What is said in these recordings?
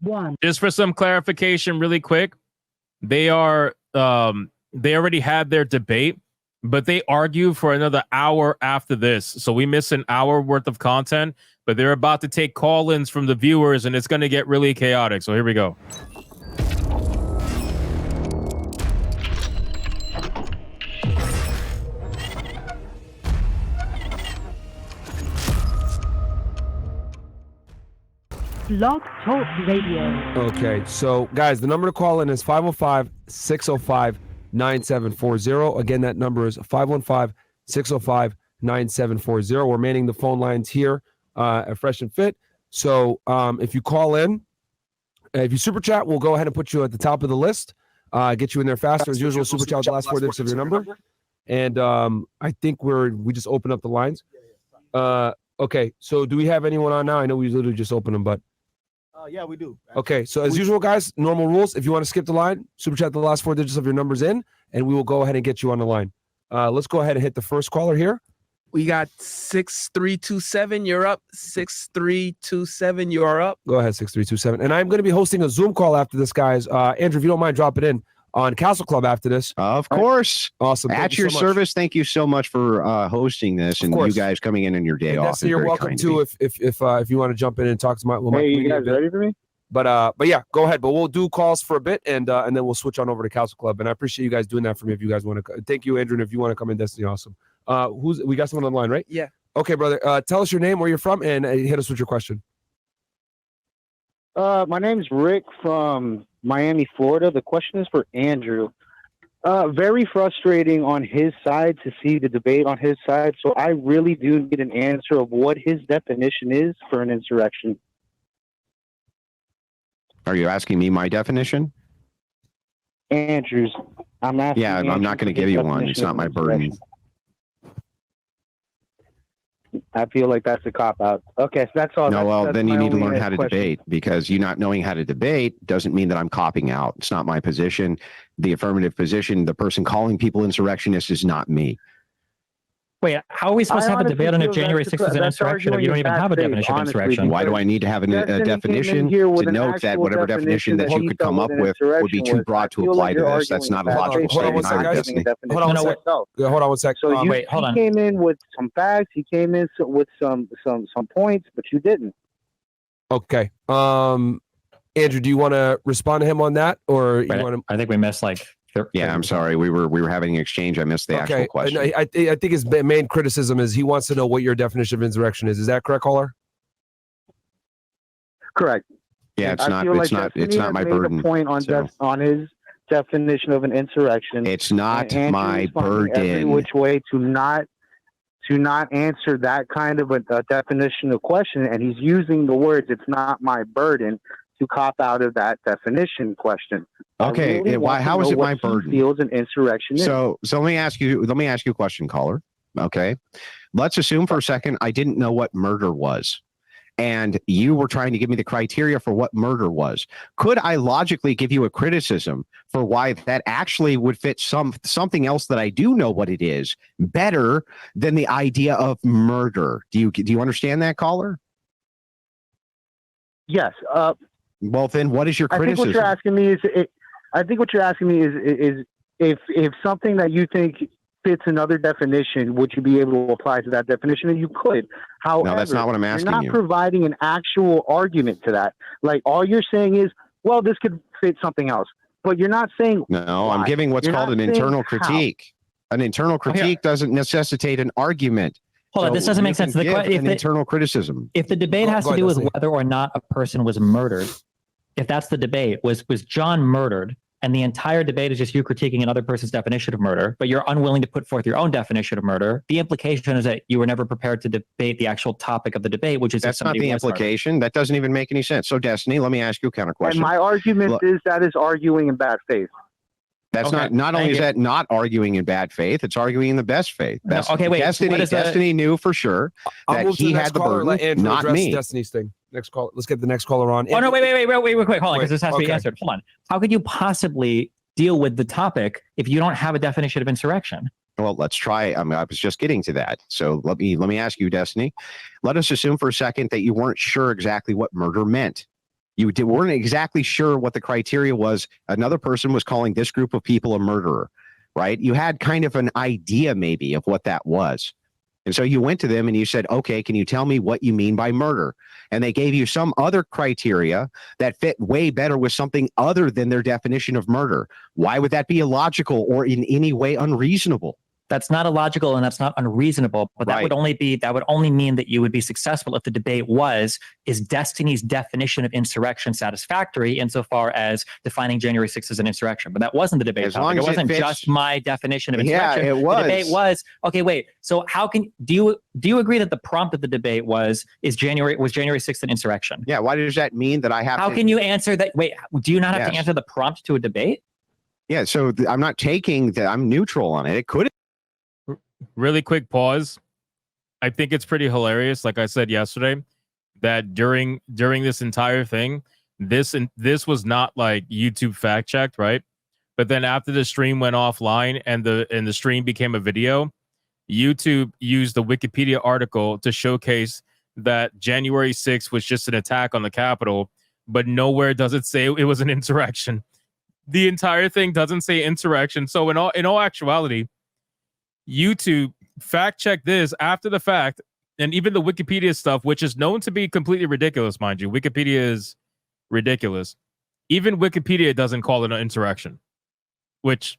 one. Just for some clarification, really quick, they already had their debate, but they argue for another hour after this. So we miss an hour worth of content, but they're about to take call-ins from the viewers, and it's going to get really chaotic. So here we go. Blog Talk Radio. Okay, so guys, the number to call in is 515-605-9740. Again, that number is 515-605-9740. We're manning the phone lines here at Fresh and Fit. So if you call in, if you super chat, we'll go ahead and put you at the top of the list, get you in there faster. As usual, super chat with the last 4 digits of your number. And I think we just open up the lines. Okay, so do we have anyone on now? I know we literally just opened them, but yeah, we do. Okay, so as usual, guys, normal rules. If you want to skip the line, super chat the last 4 digits of your numbers in, and we will go ahead and get you on the line. Let's go ahead and hit the first caller here. We got 6327. You're up. 6327. You are up. Go ahead, 6327. And I'm going to be hosting a Zoom call after this, guys. Andrew, if you don't mind, drop it in on Castle Club after this. Of course. Awesome. At your service. Thank you so much for hosting this and you guys coming in on your day off. You're welcome to if you want to jump in and talk to my. Hey, you guys ready for me? But yeah, go ahead. But we'll do calls for a bit and then we'll switch on over to Castle Club. And I appreciate you guys doing that for me. If you guys want to, thank you, Andrew. And if you want to come in, Destiny, awesome. We got someone on the line, right? Yeah. Okay, brother. Tell us your name, where you're from, and hit us with your question. My name's Rick from Miami, Florida. The question is for Andrew. Very frustrating on his side to see the debate on his side. So I really do need an answer of what his definition is for an insurrection. Are you asking me my definition? Andrew's. I'm asking. Yeah, I'm not going to give you one. It's not my burden. I feel like that's a cop-out. Okay, so that's all. No, well, then you need to learn how to question. debate, because you not knowing how to debate doesn't mean that I'm copping out. It's not my position. The affirmative position, the person calling people insurrectionists is not me. Wait, how are we supposed to have a debate on if January 6th is an insurrection if you don't even have a definition of insurrection? Why do I need to have a definition to note that whatever definition that you could come up with would be too broad to apply to this? That's not a logical statement. Hold on one sec. So wait, hold on. He came in with some facts. He came in with some points, but you didn't. Okay. Andrew, do you want to respond to him on that, or you want to? I think we missed Yeah, I'm sorry. We were having an exchange. I missed the actual question. I think his main criticism is he wants to know what your definition of insurrection is. Is that correct, caller? Correct. Yeah, it's not my burden. Point on his definition of an insurrection. It's not my burden. Every which way to not answer that kind of a definition of question, and he's using the words "it's not my burden" to cop out of that definition question. Okay, really why? How is it my burden? Feels an insurrection. So let me ask you a question, caller. Okay, let's assume for a second I didn't know what murder was, and you were trying to give me the criteria for what murder was. Could I logically give you a criticism for why that actually would fit something else that I do know what it is better than the idea of murder? Do you understand that, caller? Yes. Well, then, what is your criticism? I think what you're asking me is if something that you think fits another definition, would you be able to apply to that definition? And you could. However, no, that's not what I'm asking you. You're not providing an actual argument to that. Like, all you're saying is, well, this could fit something else. But you're not saying no. why. I'm giving what's called an internal critique. An internal critique doesn't necessitate an argument. Hold on, this doesn't make sense. Internal criticism. If the debate has to do with whether or not a person was murdered, if that's the debate, was John murdered, and the entire debate is just you critiquing another person's definition of murder, but you're unwilling to put forth your own definition of murder, the implication is that you were never prepared to debate the actual topic of the debate, which is that's not the implication. That doesn't even make any sense. So, Destiny, let me ask you a counter question. And my argument is that is arguing in bad faith. That's not only is that not arguing in bad faith, it's arguing in the best faith. Destiny knew for sure that he had the burden, not me. Destiny's thing. Next call. Let's get the next caller on. Oh no! Wait! Quick, hold on, because this has to be answered. Hold on. How could you possibly deal with the topic if you don't have a definition of insurrection? Well, let's try. I was just getting to that. So let me ask you, Destiny. Let us assume for a second that you weren't sure exactly what murder meant. weren't exactly sure what the criteria was. Another person was calling this group of people a murderer, right? You had kind of an idea maybe of what that was. And so you went to them and you said, okay, can you tell me what you mean by murder? And they gave you some other criteria that fit way better with something other than their definition of murder. Why would that be illogical or in any way unreasonable? That's not illogical and that's not unreasonable, but that would only mean that you would be successful if the debate is Destiny's definition of insurrection satisfactory insofar as defining January 6th as an insurrection? But that wasn't the debate topic. It wasn't just my definition of insurrection. Yeah, it was. The debate was, okay, wait. So do you agree that the prompt of the debate was January 6th an insurrection? Yeah. Why does that mean that I have How can you answer that? Wait, do you not have to Yes. answer the prompt to a debate? Yeah. So I'm not taking that. I'm neutral on it. It could. Really quick pause. I think it's pretty hilarious, like I said yesterday, that during this entire thing, this was not like YouTube fact checked, right? But then after the stream went offline and the stream became a video, YouTube used the Wikipedia article to showcase that January 6th was just an attack on the Capitol, but nowhere does it say it was an insurrection. The entire thing doesn't say insurrection. So in all actuality, YouTube fact checked this after the fact, and even the Wikipedia stuff, which is known to be completely ridiculous, mind you. Wikipedia is ridiculous. Even Wikipedia doesn't call it an insurrection, which,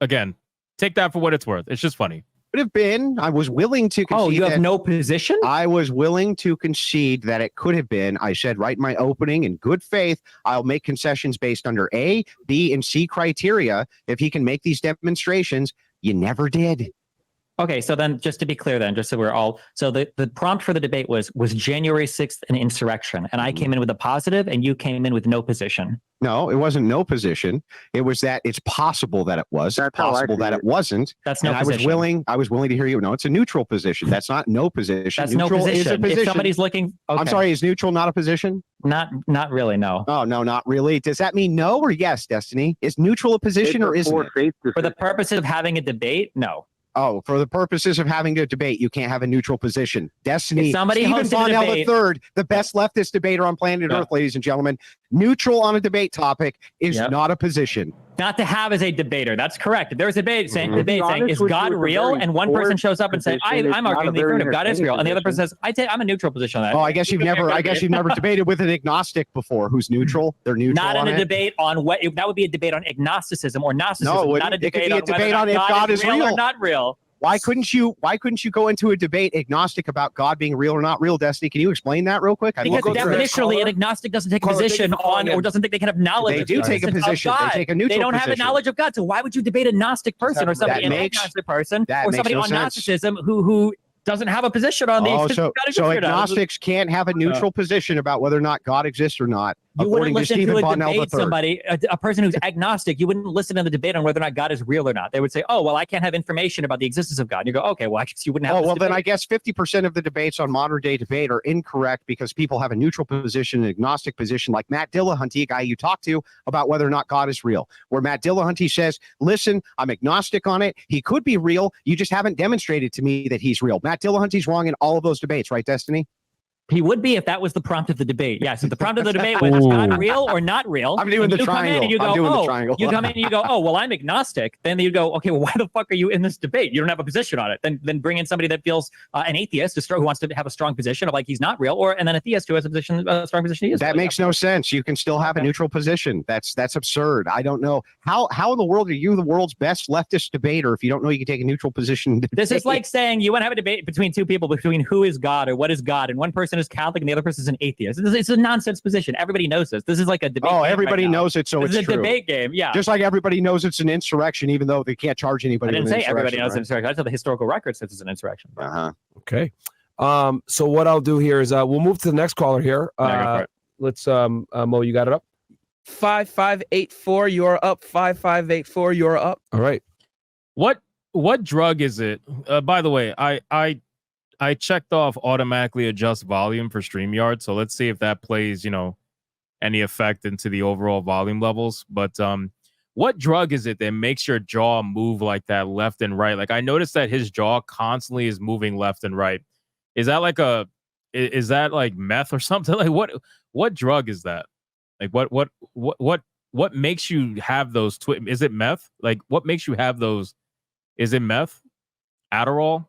again, take that for what it's worth. It's just funny. Could have been. I was willing to concede. Oh, you have no position? I was willing to concede that it could have been. I said right in my opening, in good faith, I'll make concessions based under A, B, and C criteria if he can make these demonstrations. You never did. Okay, so then just to be clear then, just so we're all, so the prompt for the debate was January 6th an insurrection? And I came in with a positive and you came in with no position. No, it wasn't no position. It was that it's possible that it was. It's possible that it wasn't. That's no and position. I was willing to hear you. No, it's a neutral position. That's not no position. That's neutral no position. Is a position. If somebody's looking, okay. I'm sorry, is neutral not a position? Not really, no. Oh, no, not really. Does that mean no or yes, Destiny? Is neutral a position or isn't it? For the purpose of having a debate, no. Oh, for the purposes of having a debate, you can't have a neutral position. Destiny, If somebody Stephen hosted a Bonnell debate- III, the best leftist debater on planet Earth, ladies and gentlemen. Neutral on a debate topic is not a position. Not to have as a debater. That's correct. If there's a debate saying, honest is with God you, it's a real? very And one person forced shows up and says, position. It's I'm not arguing a the very affirmative, God is real. And the other person entertaining says, I'm a neutral position on that. Oh, I guess you've never debated with an agnostic before who's neutral. They're neutral. Not in on a it. debate on what that would be a debate on agnosticism or Gnosticism. No, it not a wouldn't. It could debate be a on whether debate or on if not God is or real. not real. Why couldn't you go into a debate agnostic about God being real or not real, Destiny? Can you explain that real quick? Because go through it. definitionally, an Caller. agnostic doesn't take a Caller, thank you position for calling on or in. doesn't think they can have knowledge. They of do the take a existence of position. They God. take a neutral They don't have a position. knowledge of God. So why would you debate a Gnostic person or somebody, That an makes- agnostic person, that or makes somebody no on sense. Gnosticism who doesn't have a position on the Oh, existence so of God exists or not? agnostics can't have a neutral position about whether or not God exists or not. You wouldn't according to listen Stephen to a Bonnell debate III. somebody, a person who's agnostic, you wouldn't listen to the debate on whether or not God is real or not. They would say, oh, well, I can't have information about the existence of God. And you go, okay, well, I guess you wouldn't have Oh, this well, then I debate. guess 50% of the debates on modern day debate are incorrect because people have a neutral position, an agnostic position, like Matt Dillahunty, a guy you talked to about whether or not God is real, where Matt Dillahunty says, listen, I'm agnostic on it. He could be real. You just haven't demonstrated to me that he's real. Matt Dillahunty's wrong in all of those debates, right, Destiny? He would be if that was the prompt of the debate. Yes, if the prompt of the debate was is God real or not real. I'm doing and the you come in triangle. and you go, I'm doing the oh, triangle. you come in and you go, oh, well, I'm agnostic. Then you go, okay, well, why the fuck are you in this debate? You don't have a position on it. Then bring in somebody that feels an atheist, who wants to have a strong position of like he's not real, and then a theist who has a strong position. He is. That makes no sense. You can still have a neutral position. That's absurd. I don't know how in the world are you the world's best leftist debater if you don't know you can take a neutral position. This is like saying you want to have a debate between two people between who is God or what is God, and one person is Catholic and the other person is an atheist. It's a nonsense position. Everybody knows this. This is like a debate. Oh, game everybody right now. knows it, so This it's is a true. debate game. Yeah. Just like everybody knows it's an insurrection, even though they can't charge I anybody. didn't with an say everybody knows insurrection, it's an insurrection. I said the historical record says it's an insurrection. right? Uh-huh. Okay. So what I'll do here is we'll move to the next caller here. Yeah, go for it. Let's Mo, you got it up? 5584, you're up. 5584, you're up. All right. What drug is it? By the way, I checked off automatically adjust volume for StreamYard, so let's see if that plays, any effect into the overall volume levels. But what drug is it that makes your jaw move like that left and right? Like I noticed that his jaw constantly is moving left and right. Is that like meth or something? Like what drug is that? Like what makes you have those? Is it meth? Like what makes you have those? Is it meth? Adderall?